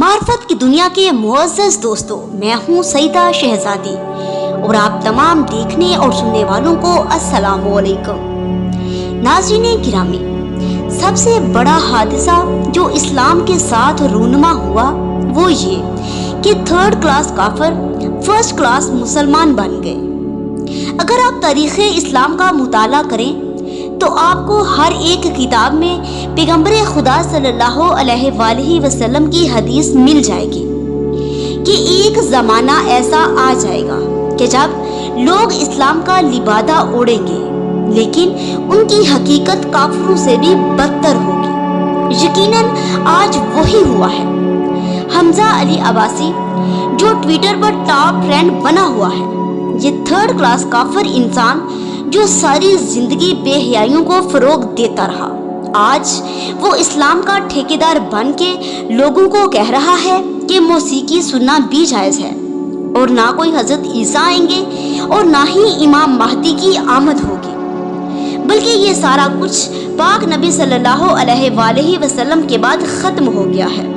मार्फत की दुनिया के मुअज़्ज़ज़ दोस्तों, मैं हूँ सईदा शहजादी और आप तमाम देखने और सुनने वालों को अस्सलामु अलैकुम। नाज़रीने गिरामी, सबसे बड़ा हादसा जो इस्लाम के साथ रूनुमा हुआ वो ये कि थर्ड क्लास काफिर फर्स्ट क्लास मुसलमान बन गए। अगर आप तारीख़ इस्लाम का मुताला करें तो आपको हर एक किताब में पैगंबर खुदा सल्लल्लाहु अलैहि वसल्लम की हदीस मिल जाएगी कि एक ज़माना ऐसा आ जाएगा कि जब लोग इस्लाम का लिबादा ओढ़ेंगे, लेकिन उनकी हकीकत काफिरों से भी बदतर होगी। यकीनन आज वही हुआ है। हमजा अली अब्बासी जो ट्विटर पर टॉप ट्रेंड बना हुआ है, ये थर्ड क्लास काफिर इंसान जो सारी जिंदगी बेहयाइयों को फरोग देता रहा, आज वो इस्लाम का ठेकेदार बन के लोगों को कह रहा है कि मौसीकी सुनना भी जायज़ है और ना कोई हजरत ईसा आएंगे और ना ही इमाम महदी की आमद होगी, बल्कि ये सारा कुछ पाक नबी सल्लल्लाहु अलैहि वसल्लम के बाद ख़त्म हो गया है।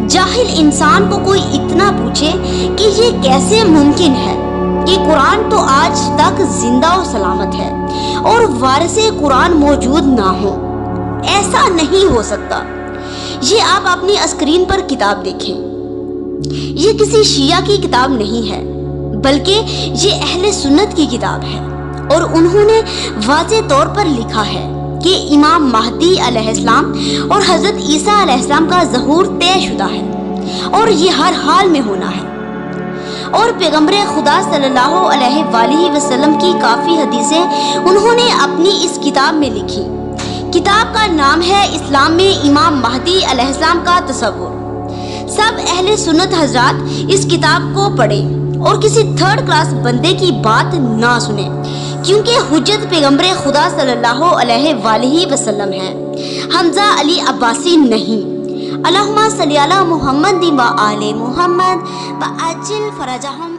जाहिल इंसान को कोई इतना पूछे कि ये कैसे मुमकिन है कि कुरान तो आज तक जिंदा और सलामत है और वारिसे कुरान मौजूद ना हो, ऐसा नहीं हो सकता। ये आप अपनी स्क्रीन पर किताब देखें, ये किसी शिया की किताब नहीं है, बल्कि ये अहले सुन्नत की किताब है और उन्होंने वाज़ेह तौर पर लिखा है कि इमाम महदी अलैहिस्सलाम और हजरत ईसा अलैहिस्सलाम का ज़हूर तयशुदा है और ये हर हाल में होना है। और पैगंबर खुदा सल्लल्लाहु अलैहि वसल्लम की काफ़ी हदीसें उन्होंने अपनी इस किताब में लिखी। किताब का नाम है इस्लाम में इमाम महदी अलैहिस्सलाम का तसव्वुर। सब अहले सुन्नत हजरात इस किताब को पढ़ें और किसी थर्ड क्लास बंदे की बात ना सुने, क्योंकि हुज्जत पैगंबर खुदा सल्लल्लाहु अलैहि वसल्लम है, हमजा अली अब्बासी नहीं। अल्लाहुम्मा सल्ली अला मुहम्मद व आले मुहम्मद व अज्जिल फरजहुम।